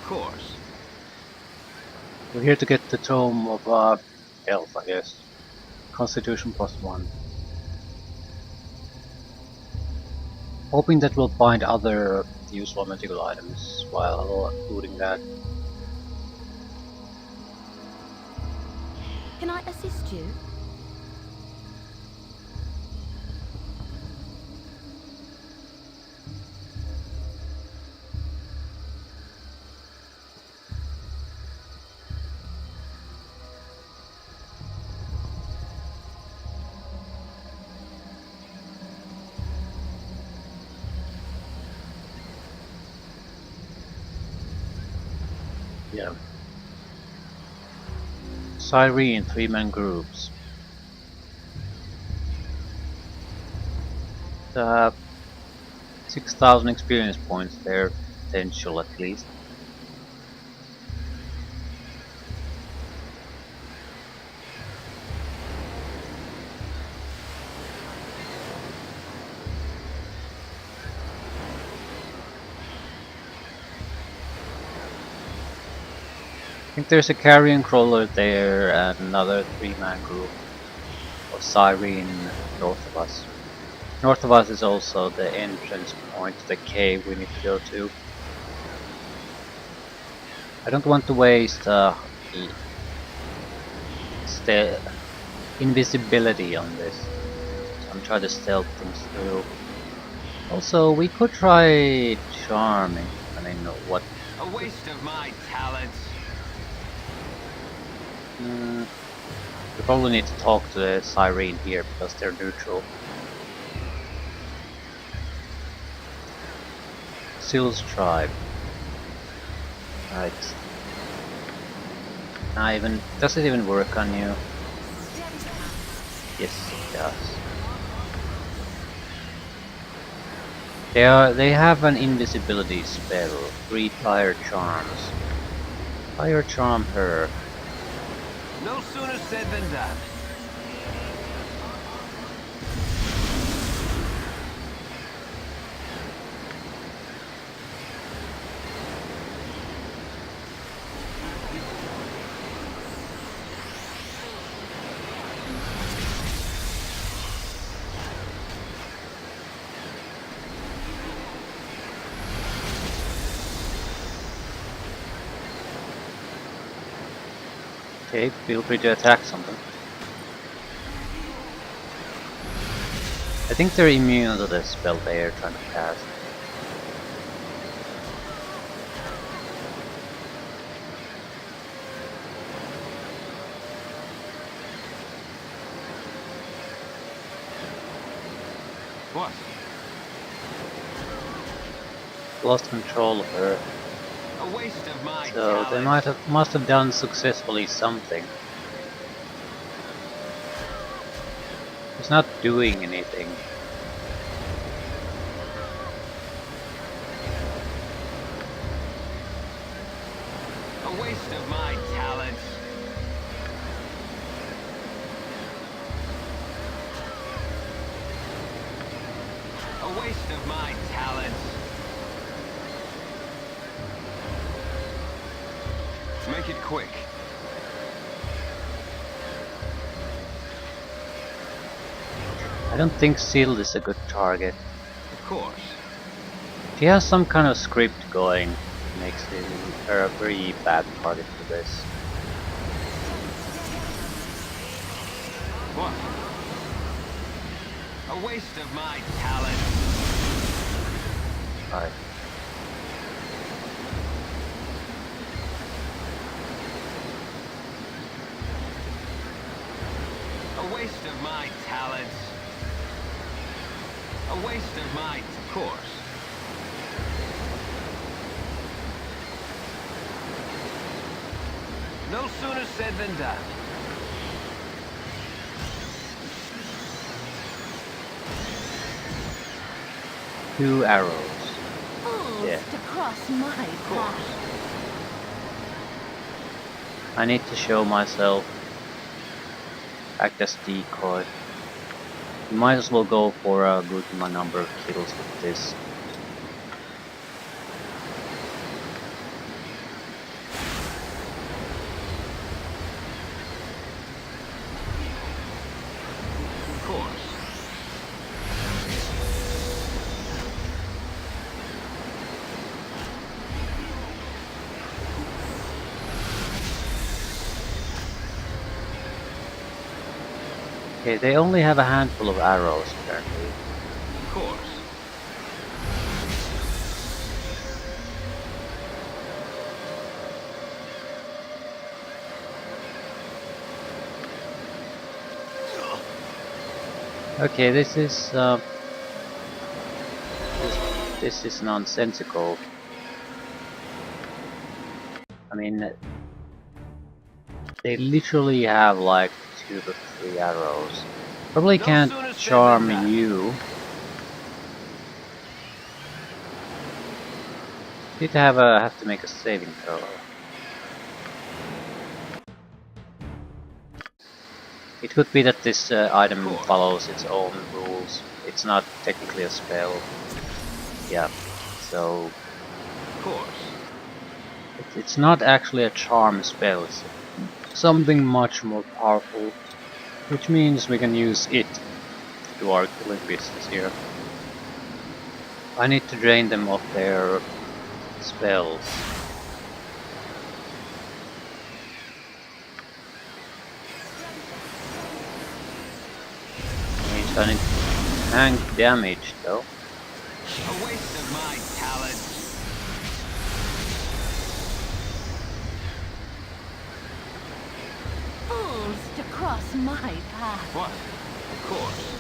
course. We're here to get the Tome of Health, I guess. Constitution +1. Hoping that we'll find other useful magical items while looting that. Can I assist you? Yeah. Cyrene, 3-man groups. 6,000 experience points there, potential at least. I think there's a carrion crawler there and another 3-man group of Cyrene north of us. North of us is also the entrance point to the cave we need to go to. I don't want to waste the invisibility on this, so I'm trying to stealth things through. Also, we could try charming. I mean, what? A waste of my talents. We probably need to talk to the Cyrene here because they're neutral. Sil's tribe. Right. Does it even work on you? Yes, it does. They have an invisibility spell. 3 fire charms. Fire charm her. No sooner said than done. Okay, feel free to attack something. I think they're immune to the spell they're trying to cast. What? Lost control of her. A waste of my So talents. they must have done successfully something. It's not doing anything. A waste of my talents. A waste of my talents. Make it quick. I don't think Seal is a good target. Of course. If he has some kind of script going, it makes her a very bad target for this. What? A waste of my talents. Right. A waste of my talents. A waste of my, of course. No sooner said than done. Two arrows. Fools Yeah. to cross my path. I need to show myself. Act as decoy. You might as well go for a good number of kills with this. Okay, they only have a handful of arrows apparently. Of course. Okay, this is nonsensical. I mean, they literally have like 2 to 3 arrows. Probably No can't sooner said charm than done. you. Need to have to make a saving throw. It could be that this item follows its own rules. It's not technically a spell. Yeah, so Of course. it's not actually a charm spell. It's something much more powerful, which means we can use it to do our killing business here. I need to drain them of their spells. Means I need tank damage though. A waste of my talent. Fools to cross my path. What? Of course.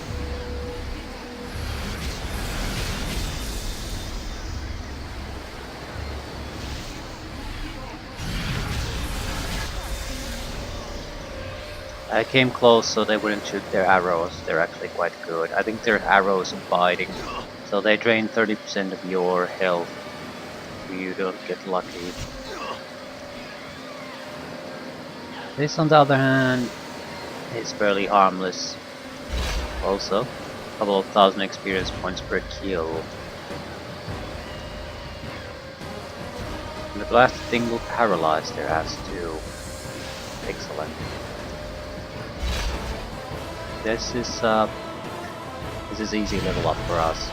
I came close so they wouldn't shoot their arrows. They're actually quite good. I think their arrows are biting, so they drain 30% of your health if you don't get lucky. This, on the other hand, is fairly harmless. Also, a couple of thousand experience points per kill. And the blasted thing will paralyze their ass too. Excellent. This is easy level up for us.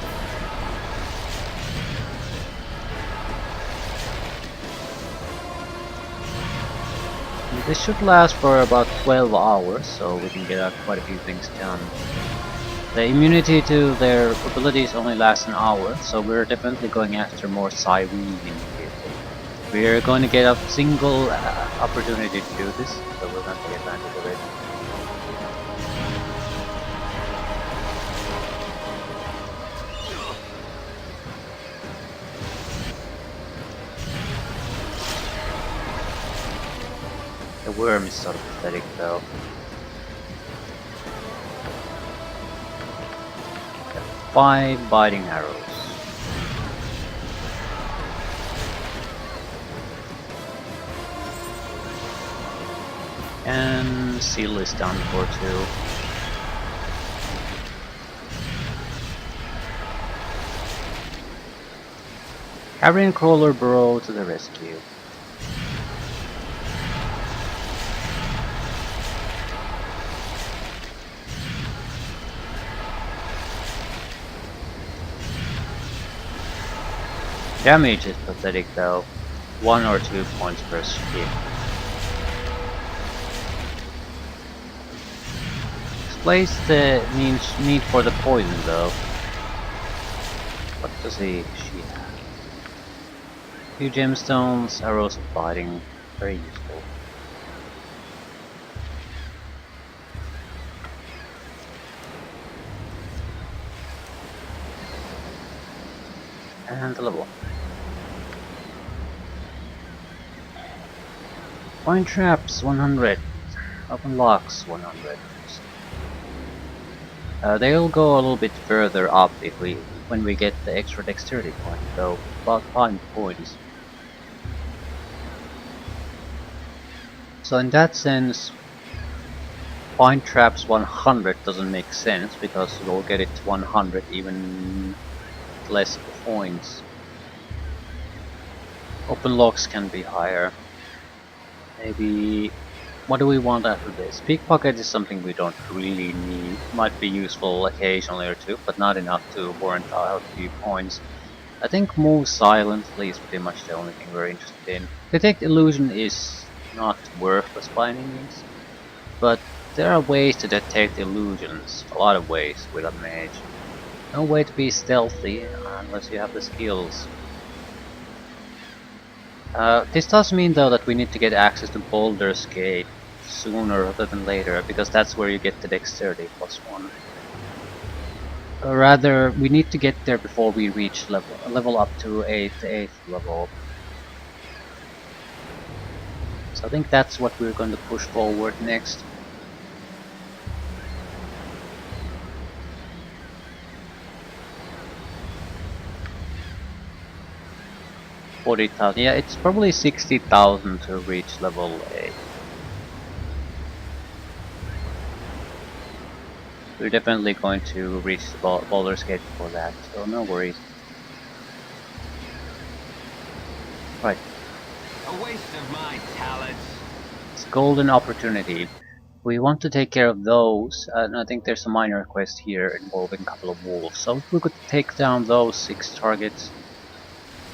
This should last for about 12 hours, so we can get quite a few things done. The immunity to their abilities only lasts an hour, so we're definitely going after more Cyrene immediately. We're going to get a single opportunity to do this, so we're going to take advantage of it. The worm is sort of pathetic though. 5 biting arrows. And seal is down for 2. Carrion Crawler Bro to the rescue. Damage is pathetic though, 1 or 2 points per hit. Explains the need for the poison though. What does she have? Few gemstones, arrows of biting, very useful. And the level up. Find traps 100. Open locks 100. They'll go a little bit further up when we get the extra dexterity point, though about 5 points. So in that sense, find traps 100 doesn't make sense because you'll get it to 100 even less points. Open locks can be higher. Maybe, what do we want after this? Pickpocket is something we don't really need. Might be useful occasionally or two, but not enough to warrant out a few points. I think move silently is pretty much the only thing we're interested in. Detect illusion is not worthless by any means, but There are ways to detect illusions, a lot of ways with a mage. No way to be stealthy unless you have the skills. This does mean though that we need to get access to Baldur's Gate sooner rather than later, because that's where you get the dexterity +1. Or rather, we need to get there before we reach level up to 8th level. So I think that's what we're going to push forward next. 40,000. Yeah, it's probably 60,000 to reach level 8. We're definitely going to reach the Baldur's Gate before that, so no worries. Right. A waste of my talents. It's a golden opportunity. We want to take care of those, and I think there's a minor quest here involving a couple of wolves. So if we could take down those 6 targets,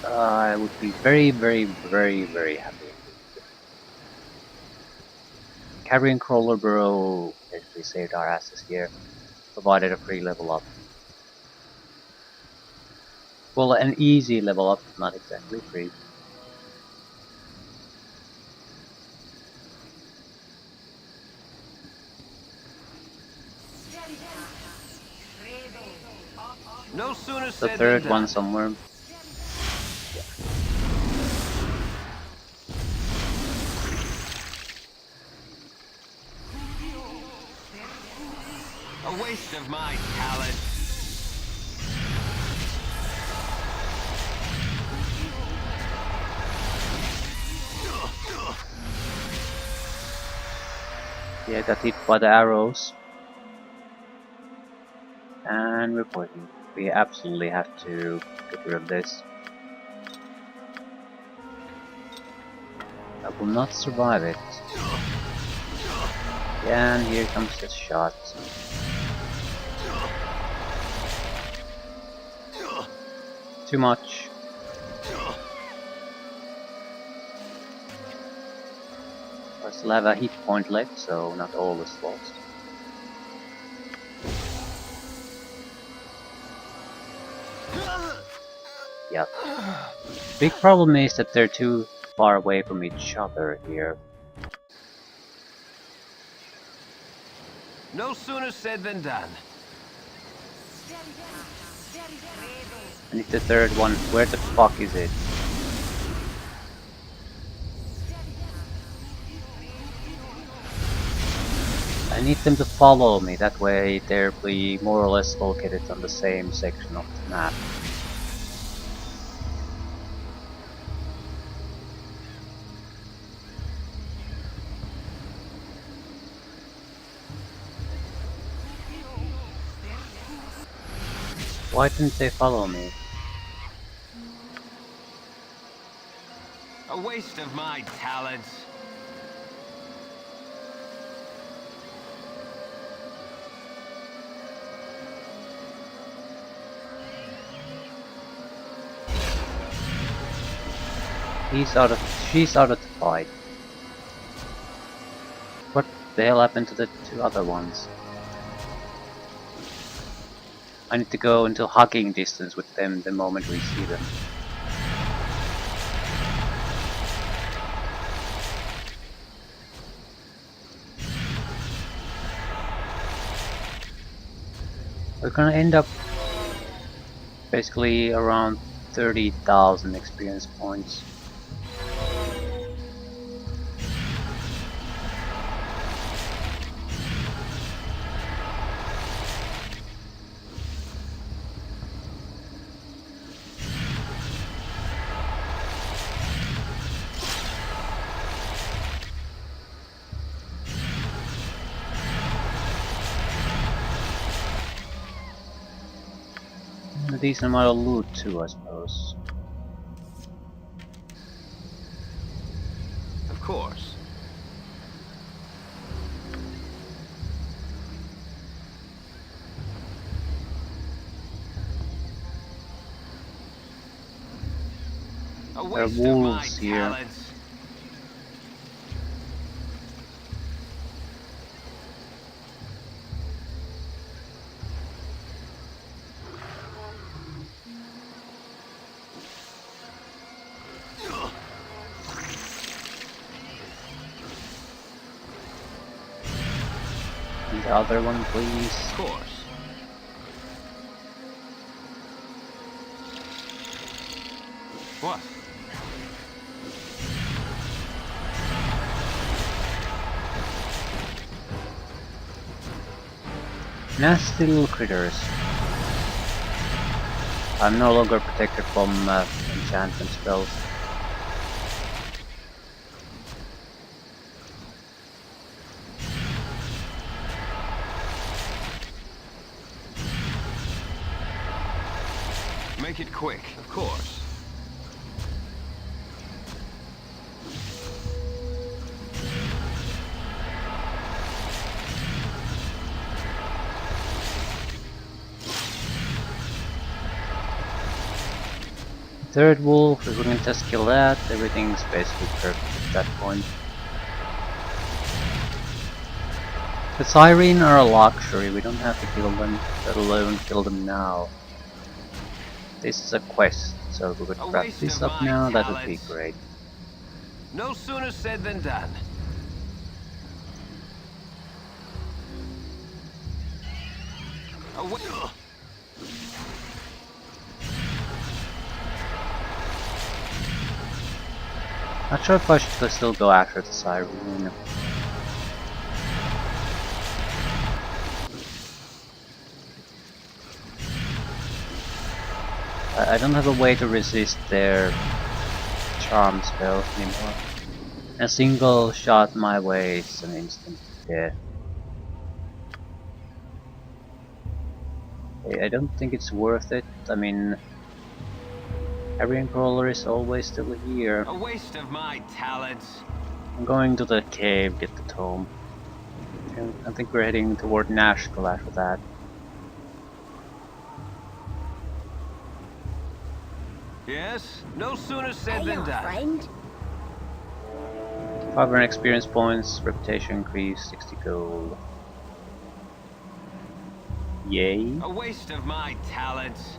I would be very, very, very, very happy. Carrion Crawler Burrow basically saved our asses here, provided a free level up. Well, an easy level up, not exactly free. No sooner The said third than one done. somewhere. A waste of my talents. Yeah, got hit by the arrows. And we're poisoned. We absolutely have to get rid of this. I will not survive it. Yeah, and here comes the shot. Too much. I still have a hit point left, so not all is lost. Yep. Big problem is that they're too far away from each other here. No sooner said than done. I need the third one. Where the fuck is it? I need them to follow me, that way they'll be more or less located on the same section of the map. Why didn't they follow me? A waste of my talents. She's out of the fight. What the hell happened to the 2 other ones? I need to go into hugging distance with them the moment we see them. We're gonna end up basically around 30,000 experience points. A decent amount of loot too, I suppose. Of course. A There are waste of my wolves here. talents. The other one, please. Of course. What? Nasty little critters. I'm no longer protected from enchantment spells. Make it quick, of course. Third wolf, if we can just kill that, everything's basically perfect at that point. The Siren are a luxury, we don't have to kill them, let alone kill them now. This is a quest, so if we could wrap this up now, that would be great. No sooner said than done. Away. Not sure if I should still go after the Siren. I don't have a way to resist their charm spells anymore. A single shot my way is an instant death. I don't think it's worth it. I mean, Carrion Crawler is always still here. A waste of my talents. I'm going to the cave, get the tome. And I think we're heading toward Nashkel after that. Yes, no sooner said than done. Friend. 500 experience points, reputation increase, 60 gold. Yay. A waste of my talents.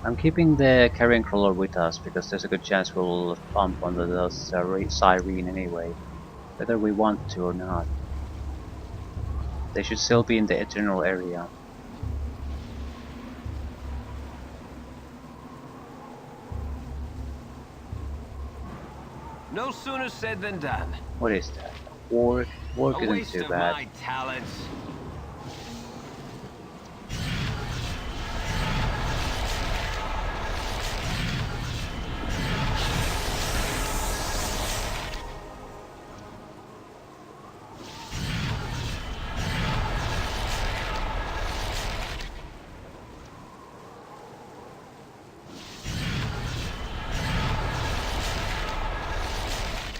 I'm keeping the Carrion Crawler with us because there's a good chance we'll bump onto the Siren anyway, whether we want to or not. They should still be in the general area. No sooner said than done. What is that? Warg? Warg A isn't waste too of bad. my talents.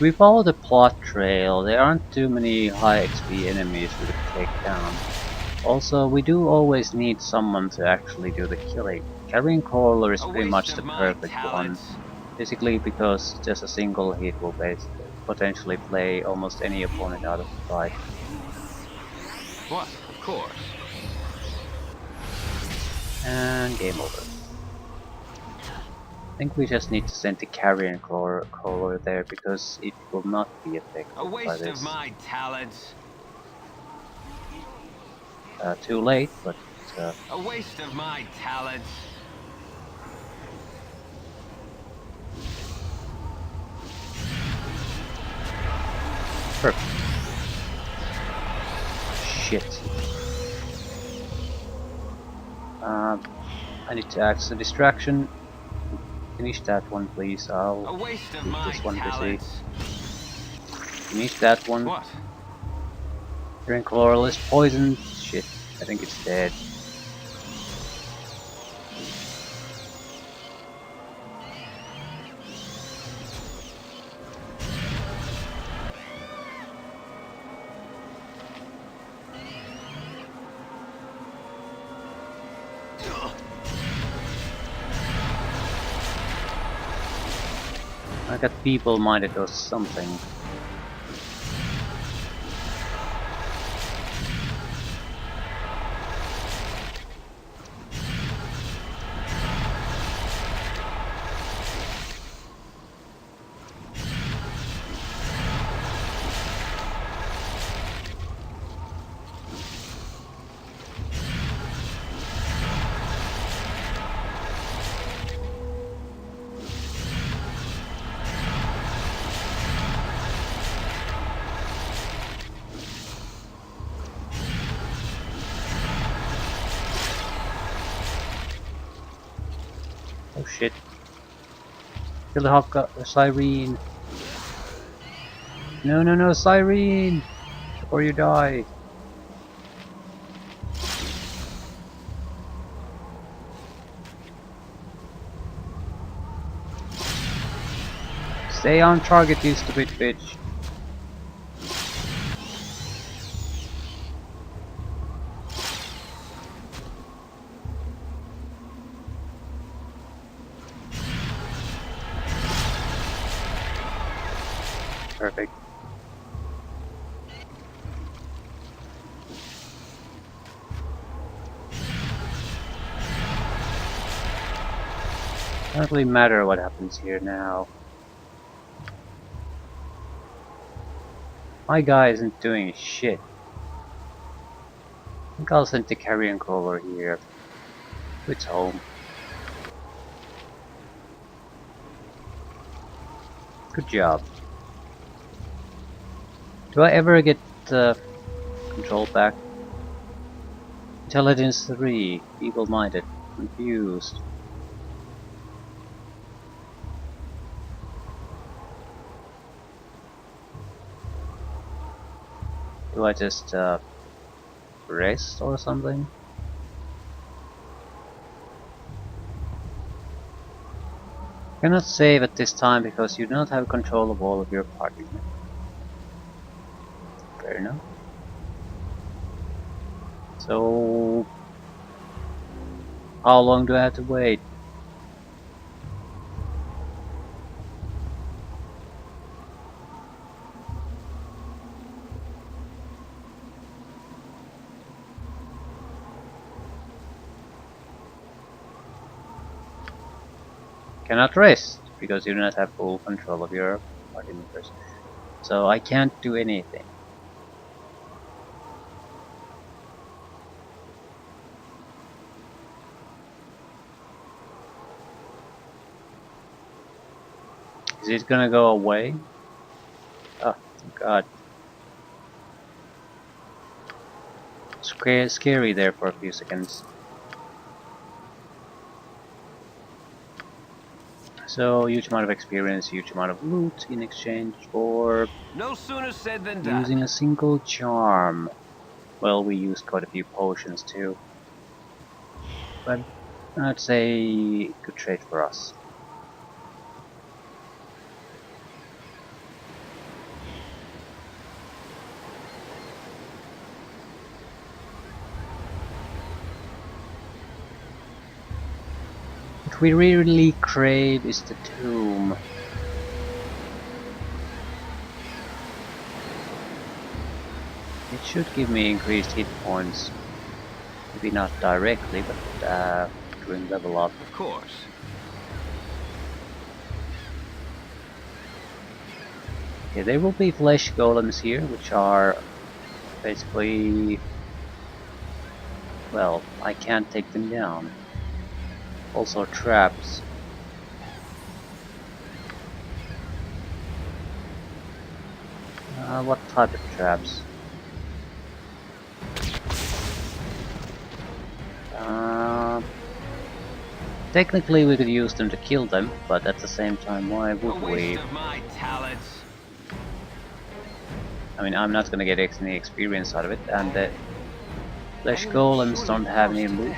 We follow the plot trail, there aren't too many high XP enemies we could take down. Also, we do always need someone to actually do the killing. Carrion Crawler is pretty much the perfect one. Basically because just a single hit will potentially play almost any opponent out of the fight. What? Of course. And game over. I think we just need to send the Carrion Crawler there because it will not be affected A by waste this. of my talents. Too late, but A waste of my talents. perfect. Shit. I need to act as a distraction. Finish that one, please. A I'll waste of keep my this one busy. talents. Finish that one. What? Carrion Crawler is poisoned. Shit, I think it's dead. I got feeble-minded or something. Oh shit. Kill the hawk, Cyrene. No, no, no, Cyrene! Before you die. Stay on target, you stupid bitch. Perfect. Doesn't really matter what happens here now. My guy isn't doing shit. I think I'll send the carrion crawler here. It's home. Good job. Do I ever get control back? Intelligence 3. Feeble-minded. Confused. Do I just rest or something? Cannot save at this time because you do not have control of all of your party. Fair enough. So how long do I have to wait? Cannot rest because you do not have full control of your party members. So I can't do anything. Is it gonna go away? Oh god. Scary there for a few seconds. So, huge amount of experience, huge amount of loot in exchange for No sooner said than done. using a single charm. Well, we used quite a few potions too. But I'd say good trade for us. What we really crave is the tomb. It should give me increased hit points. Maybe not directly, but during level up. Of course. Okay, there will be flesh golems here, which are basically... well, I can't take them down. Also traps. What type of traps? Technically we could use them to kill them, but at the same time, why would A we? waste of my talents. I mean, I'm not gonna get any experience out of it, and the flesh golems don't have any loot.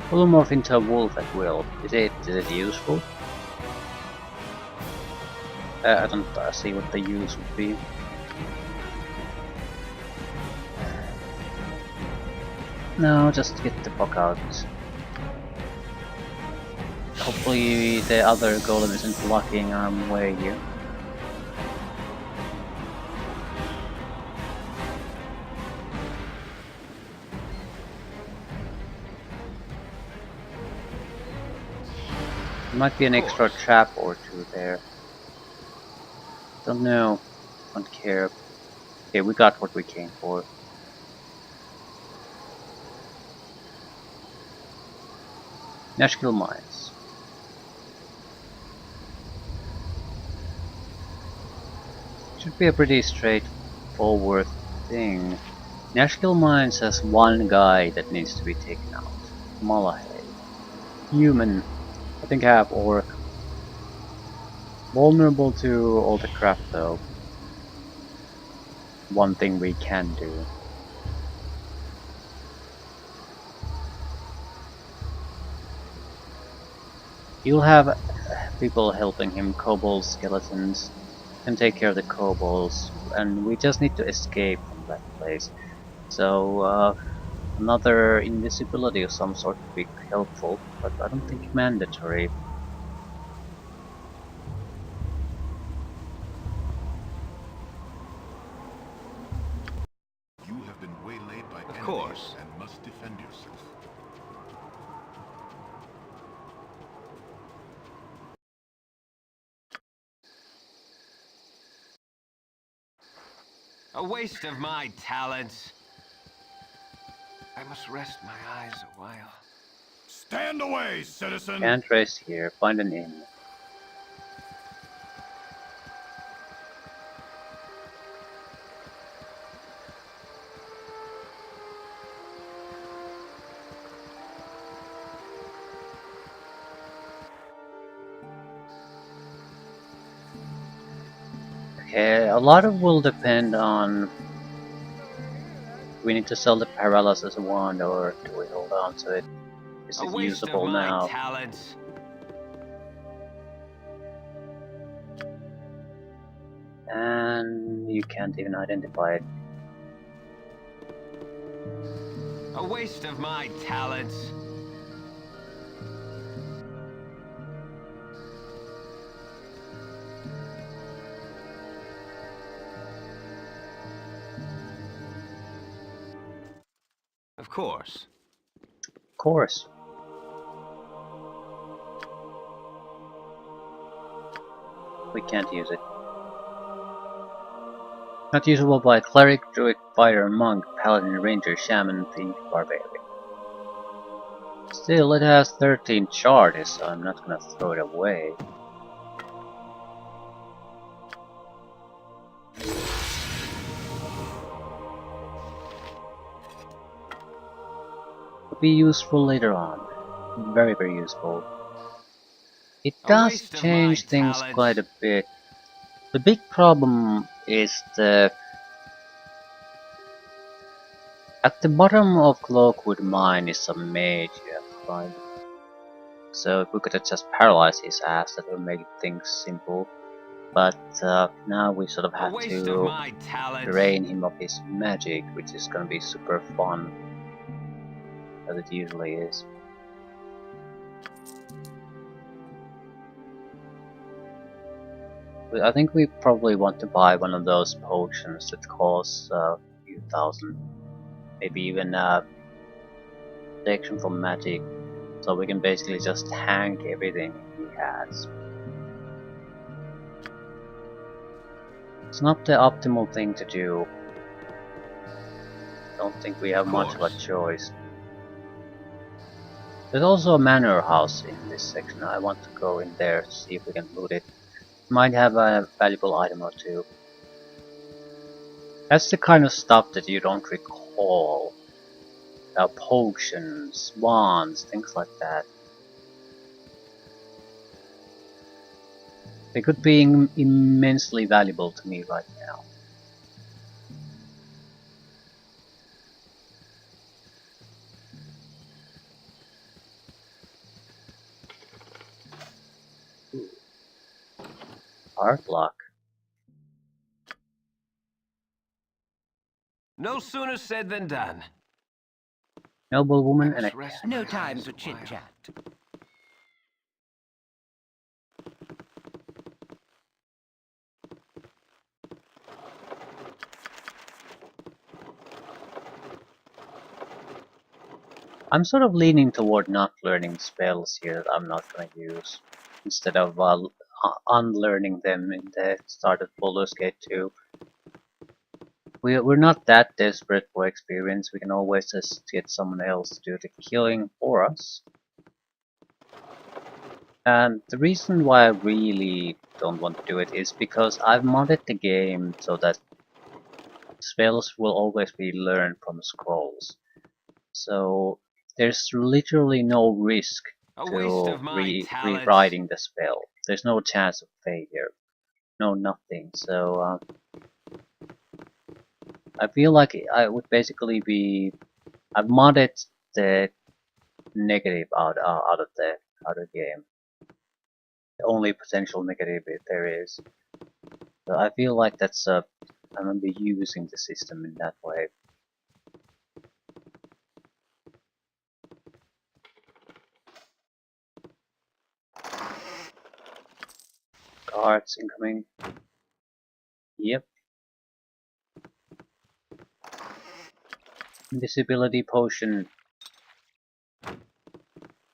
Polymorph into a wolf at will. Is it useful? I don't see what the use would be. No, just get the fuck out. Hopefully the other golem isn't blocking our way here. Might be an extra trap or two there. Don't know. Don't care. Okay, we got what we came for. Nashkel mines. Should be a pretty straightforward thing. Nashkel mines has one guy that needs to be taken out. Malahide. Human. I think half orc. Vulnerable to all the crap though. One thing we can do. You'll have people helping him, kobolds, skeletons, can take care of the kobolds, and we just need to escape from that place. So another invisibility of some sort would be helpful, but I don't think mandatory. You have been waylaid by enemies course. and must defend yourself. A waste of my talents. I must rest my eyes a while. Stand away, citizen! Can't rest here, find an inn. Okay, a lot of will depend on we need to sell the paralysis wand or do we hold on to it? Is A it waste of usable my now? talents. And you can't even identify it. A waste of my talents. Of course. Of course. We can't use it. Not usable by cleric, druid, fighter, monk, paladin, ranger, shaman, thief, barbarian. Still, it has 13 charges, so I'm not gonna throw it away. Will be useful later on. Very, very useful. It A does waste of change my things talents. quite a bit. The big problem is at the bottom of Cloakwood Mine is some mage you have to find. So if we could have just paralyzed his ass, that would make things simple. But now we sort of A have waste of to my talents. drain him of his magic, which is gonna be super fun, as it usually is. I think we probably want to buy one of those potions that costs a few thousand, maybe even protection from magic, so we can basically just tank everything he has. It's not the optimal thing to do. Don't think we have much of a choice. There's also a manor house in this section. I want to go in there to see if we can loot it. Might have a valuable item or two. That's the kind of stuff that you don't recall. Potions, wands, things like that. They could be immensely valuable to me right now. Art block. No sooner said than done. Noblewoman and a No time to chit-chat. I'm sort of leaning toward not learning spells here that I'm not gonna use. instead of unlearning them in the start of Baldur's Gate 2. We're not that desperate for experience, we can always just get someone else to do the killing for us. And the reason why I really don't want to do it is because I've modded the game so that spells will always be learned from scrolls. So there's literally no risk A waste to of my talent. rewriting the spell. There's no chance of failure. No nothing. So I feel like I would basically be... I've modded the negative out of the game. The only potential negative there is. So I feel like that's I'm gonna be using the system in that way. Guards incoming. Yep. Invisibility potion.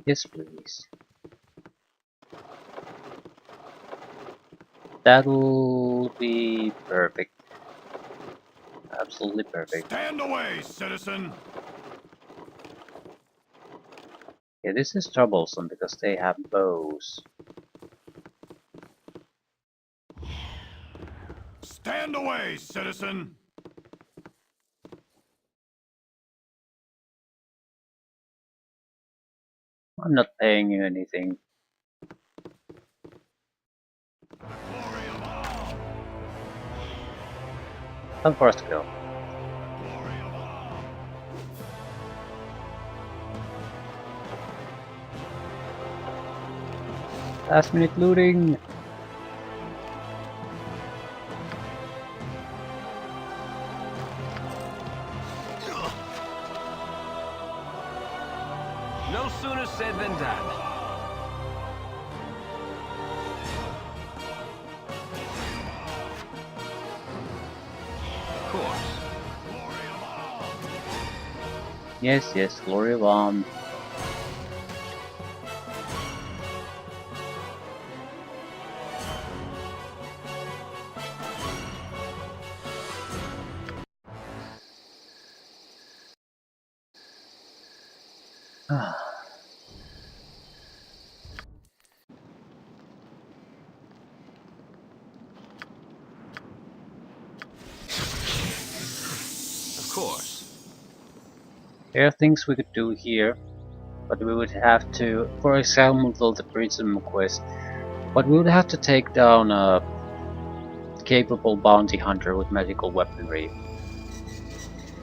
Yes, please. That'll be perfect. Absolutely perfect. Stand away, citizen! Yeah, this is troublesome because they have bows. Stand away, citizen! I'm not paying you anything. Time for us to go. Last minute looting! No sooner said than done. Of course. Yes, yes, Glory Bomb. Of course. There are things we could do here, but we would have to, for example, the Prism quest, but we would have to take down a capable bounty hunter with magical weaponry.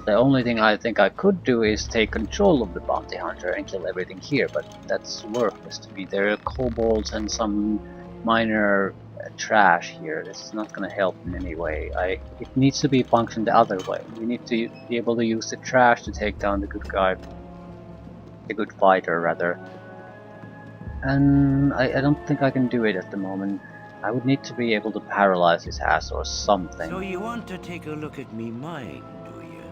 The only thing I think I could do is take control of the bounty hunter and kill everything here, but that's worthless to me. There are kobolds and some minor trash here. This is not gonna help in any way. It needs to be functioned the other way. We need to be able to use the trash to take down the good guy. The good fighter, rather. And I don't think I can do it at the moment. I would need to be able to paralyze his ass or something. So you want to take a look at me mine, do you?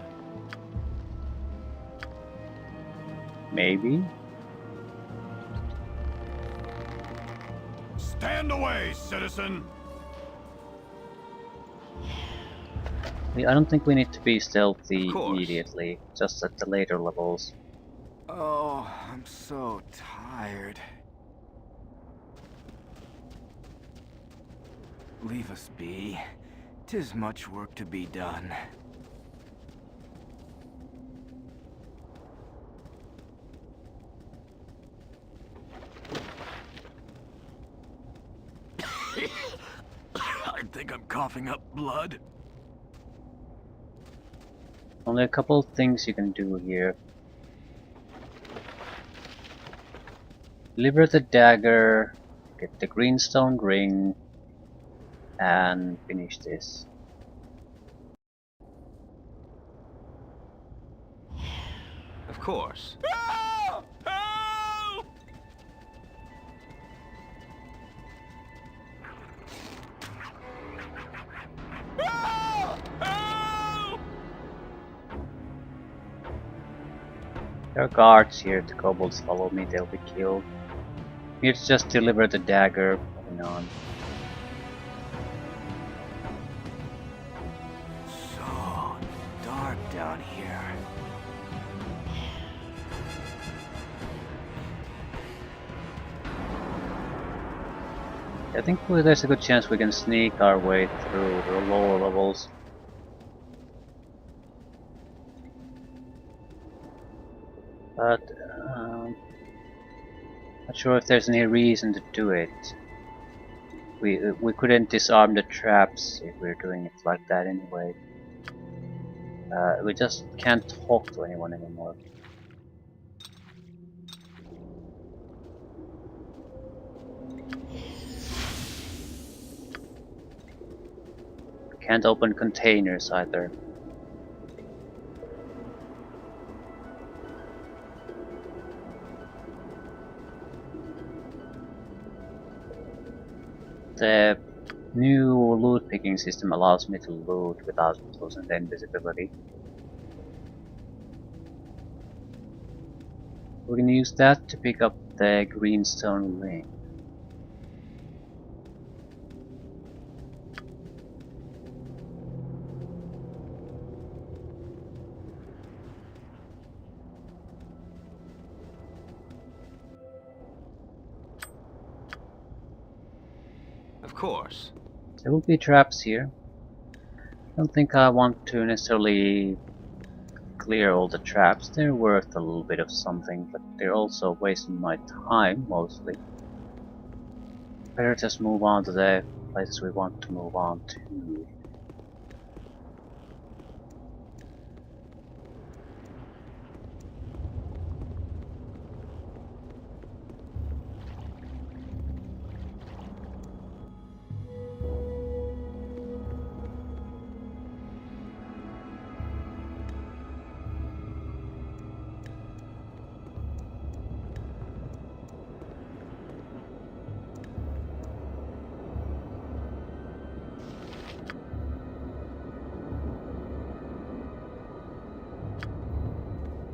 Maybe? Stand away, citizen! I don't think we need to be stealthy Of course. immediately, just at the later levels. Oh, I'm so tired. Leave us be. 'Tis much work to be done. I think I'm coughing up blood. Only a couple of things you can do here. Deliver the dagger, get the greenstone ring, and finish this. Of course. Help! Help! Help! Help! There are guards here, the kobolds follow me, they'll be killed. Let's just deliver the dagger. Moving on. So dark down here. I think there's a good chance we can sneak our way through the lower levels. But not sure if there's any reason to do it. We couldn't disarm the traps if we're doing it like that anyway. We just can't talk to anyone anymore. Can't open containers either. The new loot picking system allows me to loot without losing the invisibility. We can use that to pick up the greenstone ring. Of course. There will be traps here. I don't think I want to necessarily clear all the traps. They're worth a little bit of something, but they're also wasting my time mostly. Better just move on to the places we want to move on to.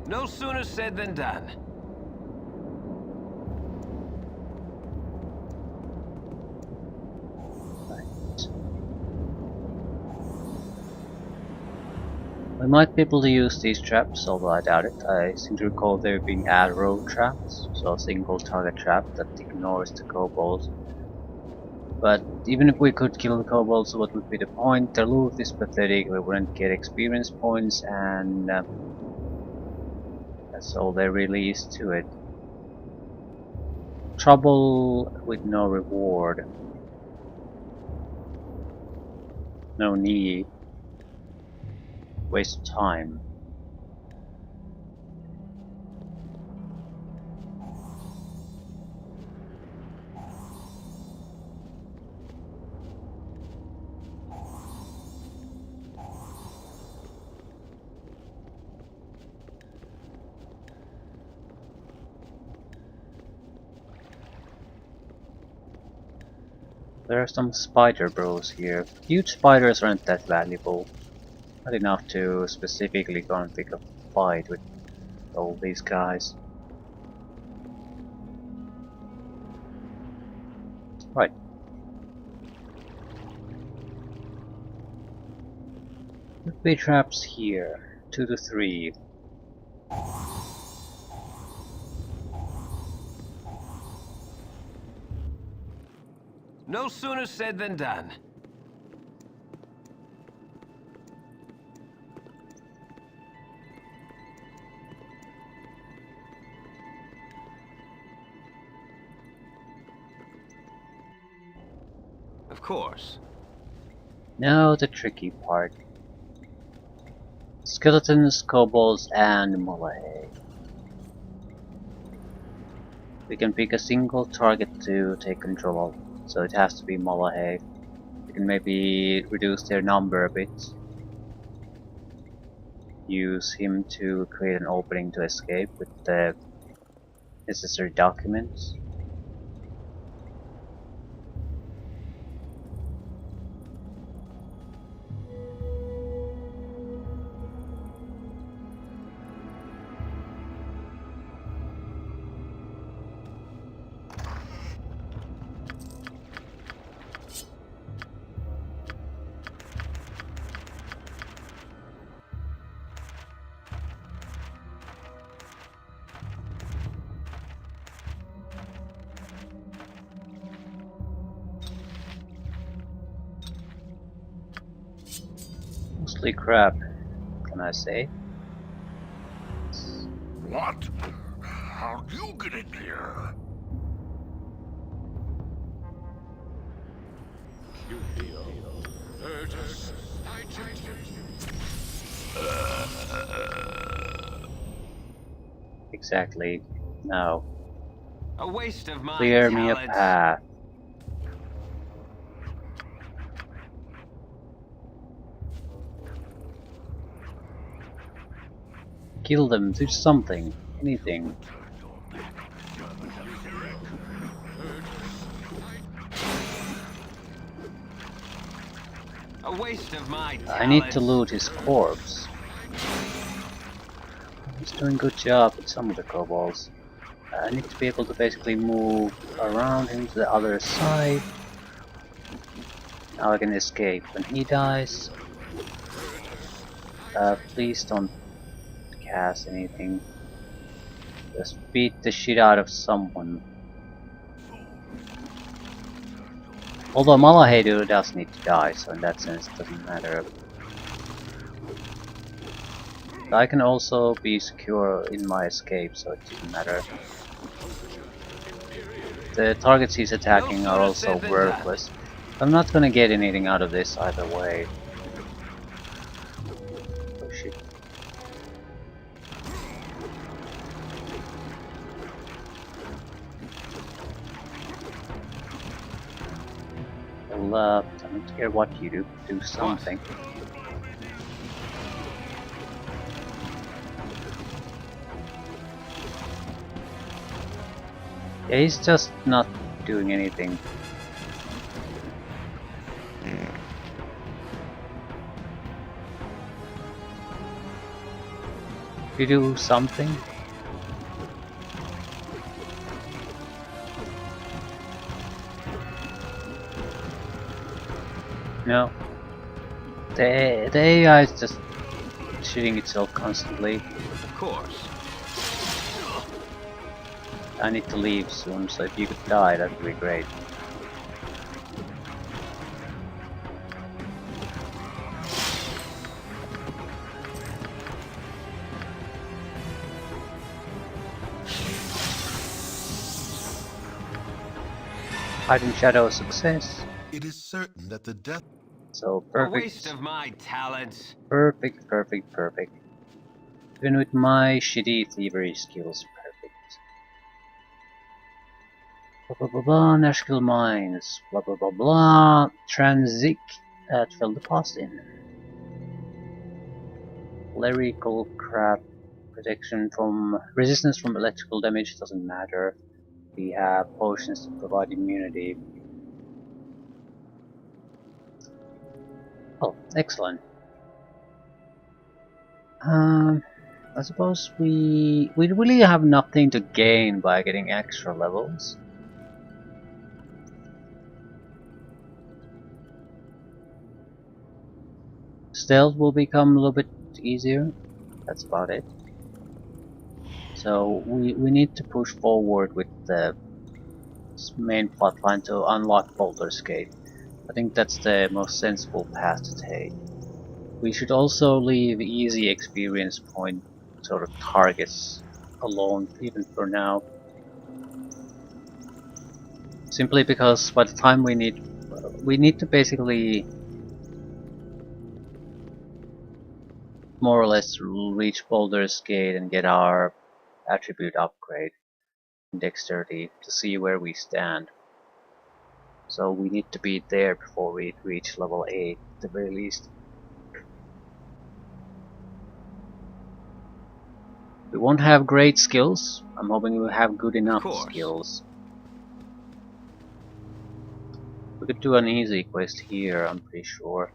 No sooner said than done. We might be able to use these traps, although I doubt it. I seem to recall there being arrow traps, so a single target trap that ignores the kobolds. But even if we could kill the kobolds, what would be the point? The loot is pathetic, we wouldn't get experience points, and that's all there really is to it. Trouble with no reward. No need. Waste of time. There are some spider bros here. Huge spiders aren't that valuable. Not enough to specifically go and pick a fight with all these guys. Right. Could be traps here. 2 to 3. No sooner said than done. Of course. Now the tricky part. Skeletons, kobolds, and Molahe. We can pick a single target to take control of, so it has to be Molahe. We can maybe reduce their number a bit. Use him to create an opening to escape with the necessary documents. mostly crap, can I say? What? How'd you get in here? Exactly. No. A waste of my Clear me a talents. path. Kill them, do something. Anything. A waste of my talents. I need to loot his corpse. He's doing a good job with some of the kobolds. I need to be able to basically move around him to the other side. Now I can escape when he dies. Please don't cast anything. Just beat the shit out of someone. Although Malahedu does need to die, so in that sense it doesn't matter. I can also be secure in my escape, so it doesn't matter. The targets he's attacking are also worthless. I'm not gonna get anything out of this either way. Oh shit. Well, I don't care what you do, do something. Yeah, he's just not doing anything. You do something? No. The AI is just shooting itself constantly. Of course. I need to leave soon, so if you could die, that would be great. Hiding Shadow success. It is certain that the death. So A perfect. waste of my talents. Perfect, perfect, perfect. Even with my shitty thievery skills, perfect. Blah blah blah blah, Nashkel Mines, blah blah blah blah, Transic at Feldeposten. Clerical crap, protection from resistance from electrical damage doesn't matter. We have potions to provide immunity. Oh, excellent. I suppose we really have nothing to gain by getting extra levels. Stealth will become a little bit easier. That's about it. So we need to push forward with the main plotline to unlock Baldur's Gate. I think that's the most sensible path to take. We should also leave easy experience point sort of targets alone, even for now. Simply because by the time we need to basically more or less reach Baldur's Gate and get our attribute upgrade in Dexterity to see where we stand. So we need to be there before we reach level 8 at the very least. We won't have great skills. I'm hoping we'll have good enough skills. We could do an easy quest here, I'm pretty sure.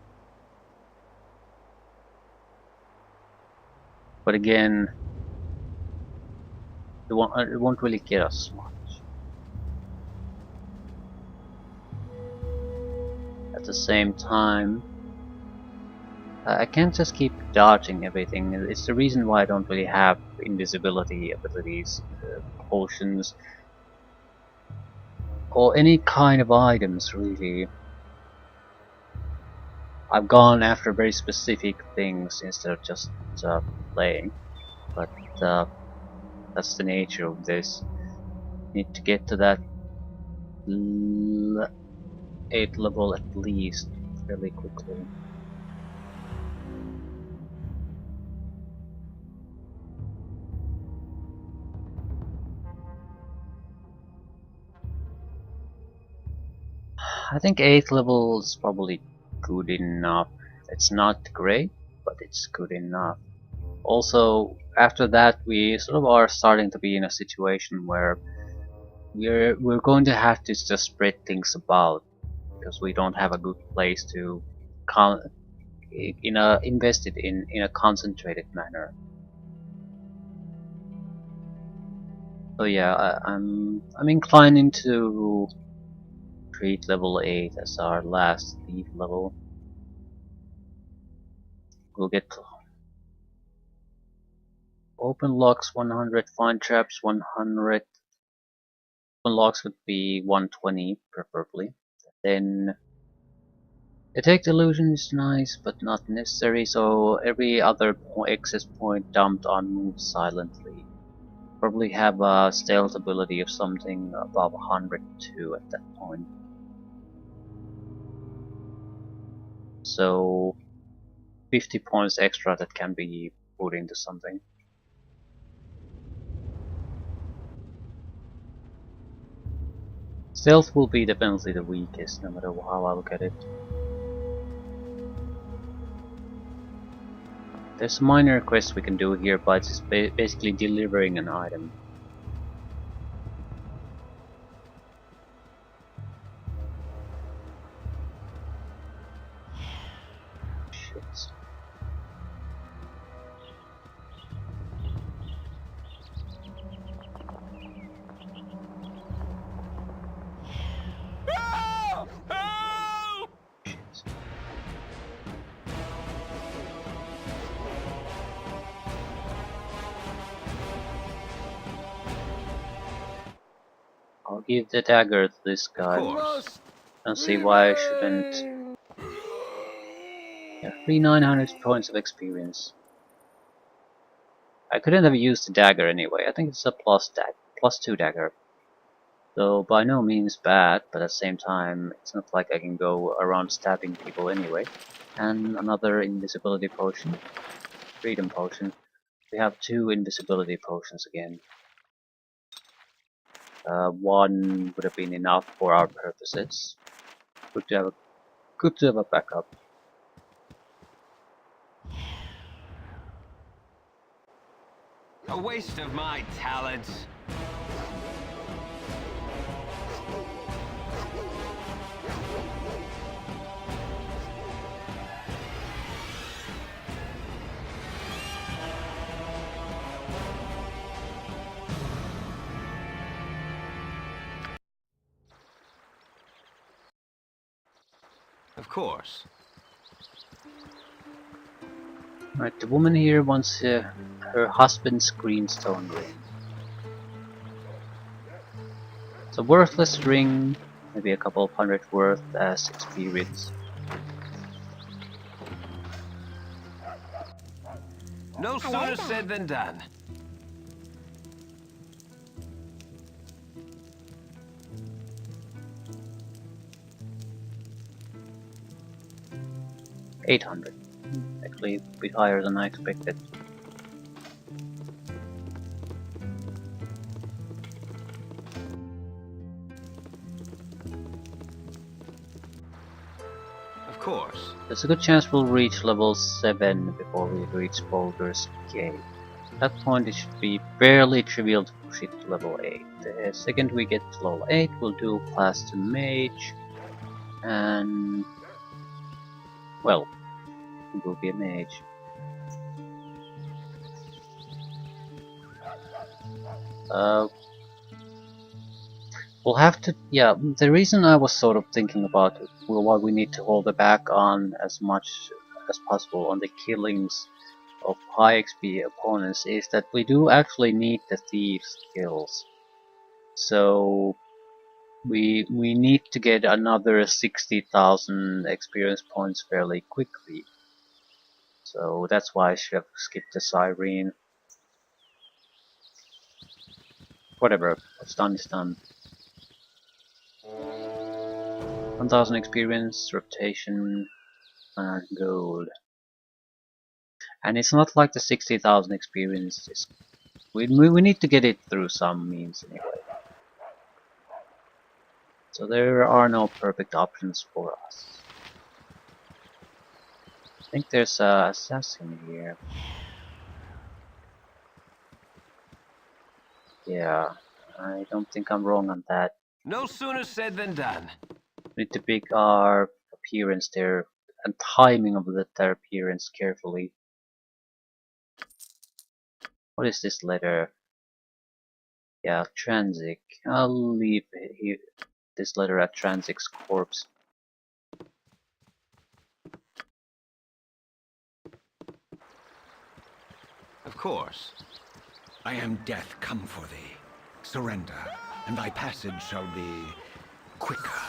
But again, it won't really get us much. At the same time, I can't just keep dodging everything. It's the reason why I don't really have invisibility abilities, potions, or any kind of items really. I've gone after very specific things instead of just playing, but that's the nature of this. Need to get to that 8th level at least fairly quickly. I think 8th level is probably good enough. It's not great, but it's good enough. Also, after that, we sort of are starting to be in a situation where we're going to have to just spread things about because we don't have a good place to invest it in a concentrated manner. So yeah, I'm inclining to treat level 8 as our last lead level. We'll get open locks 100, find traps 100. Open locks would be 120 preferably. Then detect illusion is nice but not necessary, so every other access point dumped on move silently. Probably have a stealth ability of something above 102 at that point. So 50 points extra that can be put into something. Stealth will be definitely the weakest, no matter how I look at it. There's a minor quest we can do here, but it's just basically delivering an item. Shit. I'll give the dagger to this guy. Don't see why I shouldn't. Yeah, free 900 points of experience. I couldn't have used the dagger anyway. I think it's a plus 2 dagger. So by no means bad, but at the same time, it's not like I can go around stabbing people anyway. And another invisibility potion. Freedom potion. We have 2 invisibility potions again. One would have been enough for our purposes. Good to have a backup. A waste of my talents. Of course. Right, the woman here wants her husband's greenstone ring. It's a worthless ring, maybe a couple of hundred worth as experience. No sooner said than done. $800. Actually, a bit higher than I expected. Of course. There's a good chance we'll reach level 7 before we reach Boulder's Gate. At that point it should be fairly trivial to push it to level 8. The second we get to level 8 we'll do class to mage, and well, it will be a mage. We'll have to, yeah, the reason I was sort of thinking about what we need to hold back on as much as possible on the killings of high XP opponents is that we do actually need the thief skills. So We need to get another 60,000 experience points fairly quickly. So that's why I should have skipped the siren. Whatever, what's done is done. 1,000 experience, reputation, and gold. And it's not like the 60,000 experience is... We need to get it through some means anyway. So there are no perfect options for us. I think there's a assassin here. Yeah, I don't think I'm wrong on that. No sooner said than done. We need to pick our appearance there and timing of their appearance carefully. What is this letter? Yeah, Transic. I'll leave this letter at Transic's corpse. Of course. I am death come for thee. Surrender, and thy passage shall be quicker.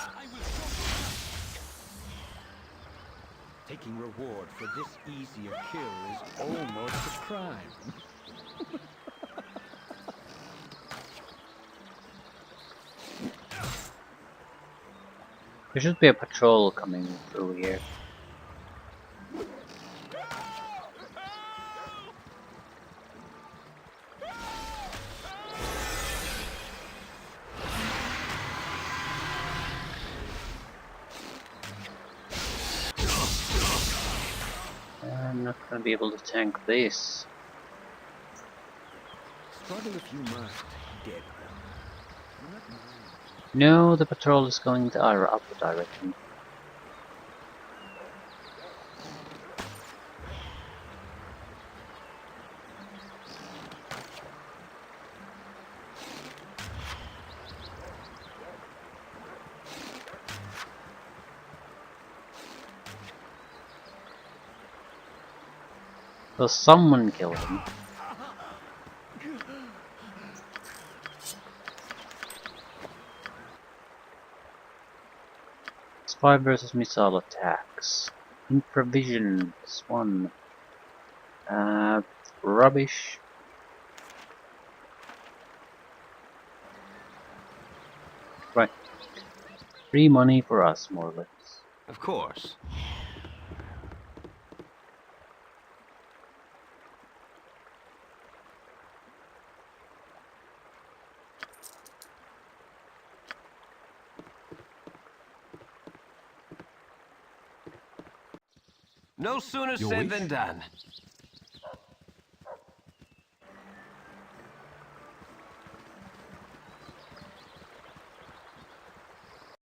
Taking reward for this easy a kill is almost a crime. There should be a patrol coming through here. I'm not gonna be able to tank this. Struggle if you must, dead one. No, the patrol is going the upward direction. So someone killed him. Spy versus missile attacks. Improvision is one. Rubbish. Right. Free money for us, more or less. Of course. No sooner said than done.